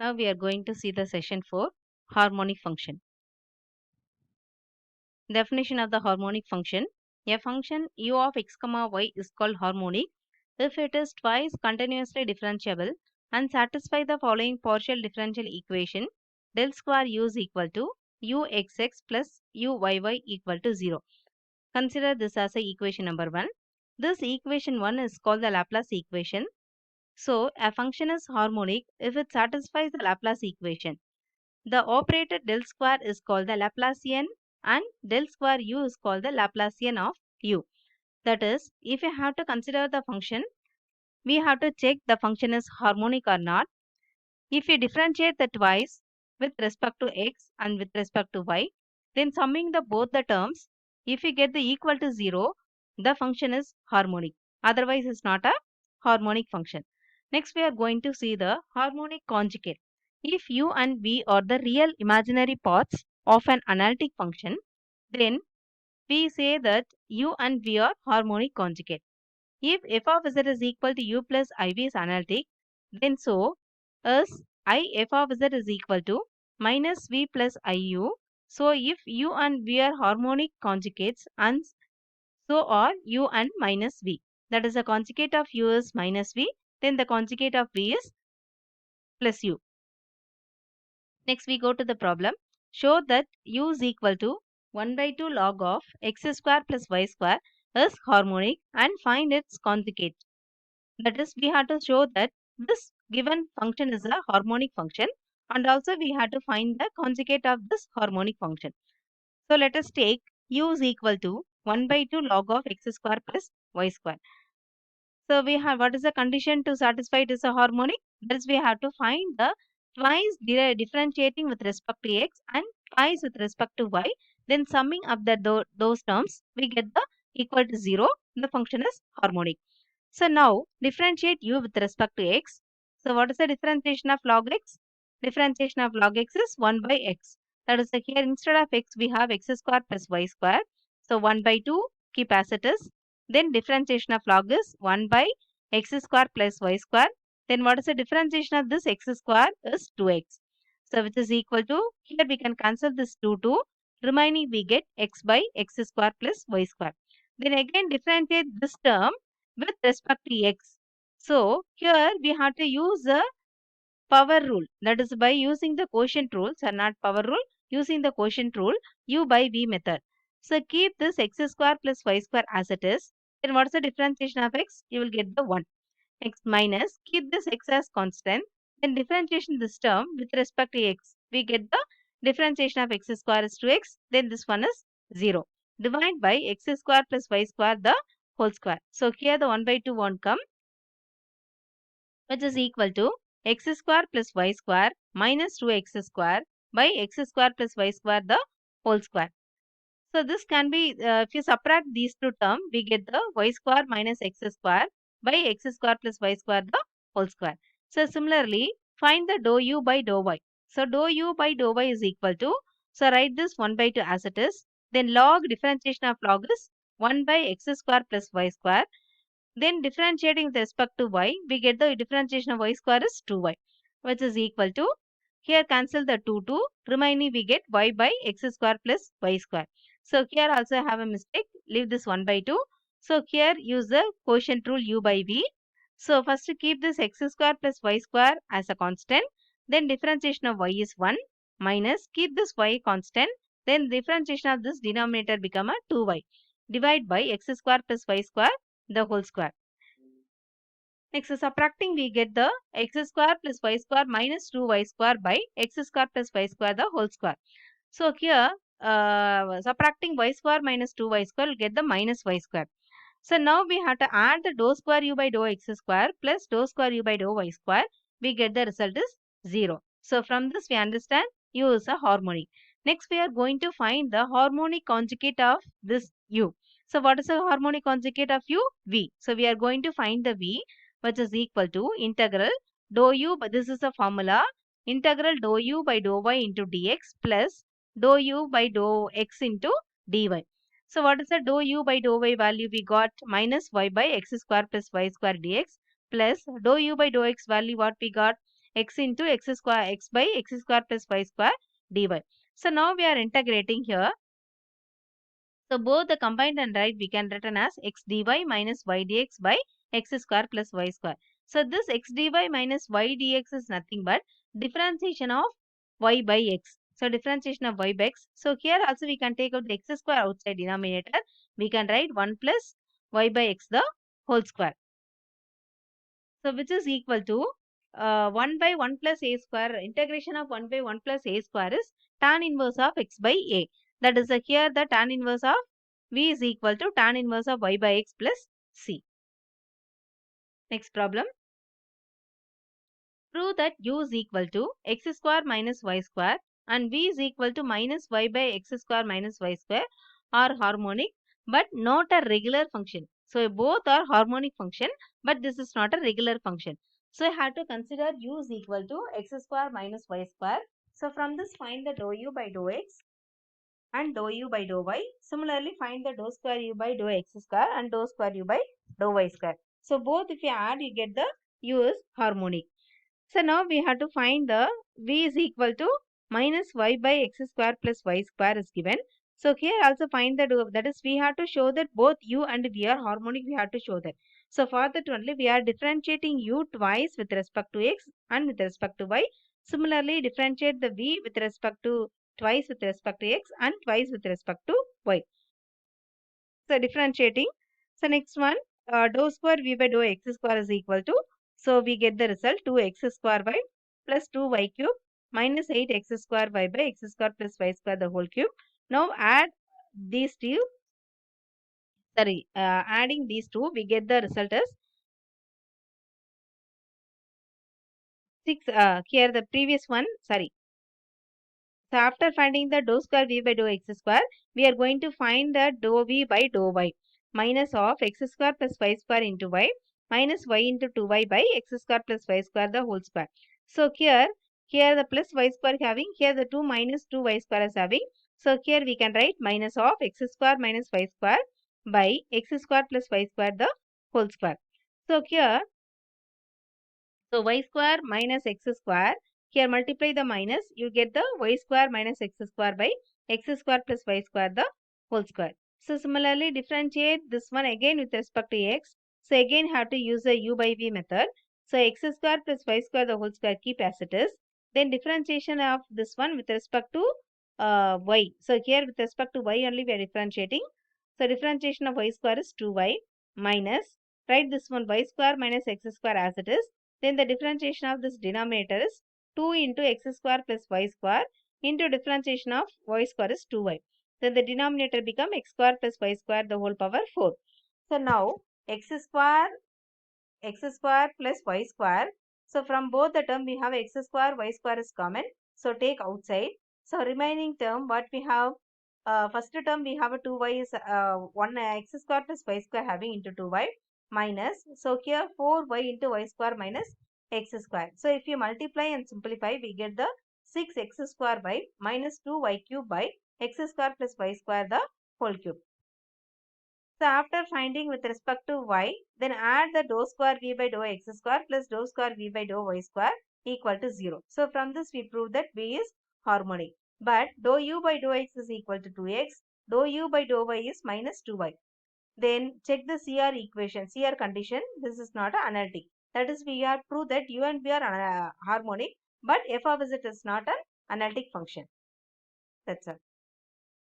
Now we are going to see the session 4, harmonic function. Definition of the harmonic function. A function u of x comma y is called harmonic if it is twice continuously differentiable and satisfy the following partial differential equation. Del square u is equal to uxx plus uyy equal to 0. Consider this as a equation number 1. This equation 1 is called the Laplace equation. So, a function is harmonic if it satisfies the Laplace equation. The operator del square is called the Laplacian and del square u is called the Laplacian of u. That is, if you have to consider the function, we have to check the function is harmonic or not. If we differentiate the twice with respect to x and with respect to y, then summing the both the terms, if we get the equal to 0, the function is harmonic. Otherwise, it's not a harmonic function. Next, we are going to see the harmonic conjugate. If u and v are the real imaginary parts of an analytic function, then we say that u and v are harmonic conjugate. If f of z is equal to u plus iv is analytic, then so is I f of z is equal to minus v plus iu. So if u and v are harmonic conjugates and so are u and minus v. That is the conjugate of u is minus v, then the conjugate of v is plus u. Next we go to the problem. Show that u is equal to 1 by 2 log of x square plus y square is harmonic and find its conjugate. That is, we have to show that this given function is a harmonic function and also we have to find the conjugate of this harmonic function. So let us take u is equal to 1 by 2 log of x square plus y square. So we have, what is the condition to satisfy it is a harmonic? That is, we have to find the twice differentiating with respect to x and twice with respect to y. Then summing up those terms, we get the equal to 0. The function is harmonic. So now differentiate u with respect to x. So what is the differentiation of log x? Differentiation of log x is 1 by x. That is, here instead of x we have x square plus y square. So 1 by 2 keep as it is. Then differentiation of log is 1 by x square plus y square. Then what is the differentiation of this x square is 2x. So which is equal to, here we can cancel this 2. Remaining we get x by x square plus y square. Then again differentiate this term with respect to x. So here we have to use the power rule. That is, by using the quotient rules or not power rule, using the quotient rule, u by v method. So keep this x square plus y square as it is. Then what is the differentiation of x? You will get the 1. X minus, keep this x as constant. Then differentiation this term with respect to x. We get the differentiation of x square is 2x. Then this one is 0. Divide by x square plus y square the whole square. So here the 1 by 2 won't come, which is equal to x square plus y square minus 2x square by x square plus y square the whole square. So this can be, if you subtract these two terms, we get the y square minus x square by x square plus y square the whole square. So similarly, find the dou u by dou y. So dou u by dou y is equal to, so write this 1 by 2 as it is. Then log differentiation of log is 1 by x square plus y square. Then differentiating with respect to y, we get the differentiation of y square is 2y, which is equal to, here cancel the 2, remaining we get y by x square plus y square. So here also I have a mistake, leave this 1 by 2. So here use the quotient rule u by v. So first keep this x square plus y square as a constant. Then differentiation of y is 1 minus, keep this y constant. Then differentiation of this denominator become a 2y. Divide by x square plus y square the whole square. Next, subtracting we get the x square plus y square minus 2y square by x square plus y square the whole square. So here subtracting y square minus 2y square will get the minus y square. So now we have to add the dou square u by dou x square plus dou square u by dou y square. We get the result is 0. So from this we understand u is a harmonic. Next we are going to find the harmonic conjugate of this u. So what is the harmonic conjugate of u? V. So we are going to find the v, which is equal to integral dou u, but this is a formula, integral dou u by dou y into dx plus dou u by dou x into dy. So what is the dou u by dou y value we got? Minus y by x square plus y square dx plus dou u by dou x value what we got? x into x square, x by x square plus y square dy. So now we are integrating here. So both the combined and right we can written as x dy minus y dx by x square plus y square. So this x dy minus y dx is nothing but differentiation of y by x. So differentiation of y by x. So here also we can take out the x square outside denominator. We can write 1 plus y by x the whole square. So which is equal to 1 by 1 plus a square. Integration of 1 by 1 plus a square is tan inverse of x by a. That is here the tan inverse of v is equal to tan inverse of y by x plus c. Next problem. Prove that u is equal to x square minus y square and v is equal to minus y by x square minus y square are harmonic but not a regular function. So both are harmonic function but this is not a regular function. So I have to consider u is equal to x square minus y square. So from this find the dou u by dou x and dou u by dou y. Similarly find the dou square u by dou x square and dou square u by dou y square. So both if you add you get the u is harmonic. So now we have to find the v is equal to minus y by x square plus y square is given. So here also find the that is we have to show that both u and v are harmonic. We have to show that. So for that only we are differentiating u twice with respect to x and with respect to y. Similarly differentiate the v with respect to twice with respect to x and twice with respect to y. So differentiating. So next one dou square v by dou x square is equal to. So we get the result 2x square y plus 2y cube minus 8x square y by x square plus y square the whole cube. Now add these two. Adding these two we get the result as 6. Here the previous one. So after finding the dou square v by dou x square, we are going to find the dou v by dou y minus of x square plus y square into y minus y into 2y by x square plus y square the whole square. So here the plus y square having, here the 2 minus 2y square is having. So here we can write minus of x square minus y square by x square plus y square the whole square. So here, so y square minus x square, here multiply the minus, you get the y square minus x square by x square plus y square the whole square. So similarly differentiate this one again with respect to x. So again have to use the u by v method. So x square plus y square the whole square keep as it is. Then differentiation of this one with respect to y. So here with respect to y only we are differentiating. So differentiation of y square is 2y minus, write this one y square minus x square as it is. Then the differentiation of this denominator is 2 into x square plus y square into differentiation of y square is 2y. Then the denominator become x square plus y square the whole power 4. So now x square plus y square. So from both the term we have x square y square is common. So take outside. So remaining term what we have, first term we have a 2y is 1 x square plus y square having into 2y minus. So here 4y into y square minus x square. So if you multiply and simplify we get the 6x square by minus 2y cube by x square plus y square the whole cube. So after finding with respect to y, then add the dou square v by dou x square plus dou square v by dou y square equal to 0. So from this we prove that v is harmonic. But dou u by dou x is equal to 2x, dou u by dou y is minus 2y. Then check the CR equation, CR condition. This is not an analytic. That is, we have proved that u and v are harmonic, but f of z is not an analytic function. That's all.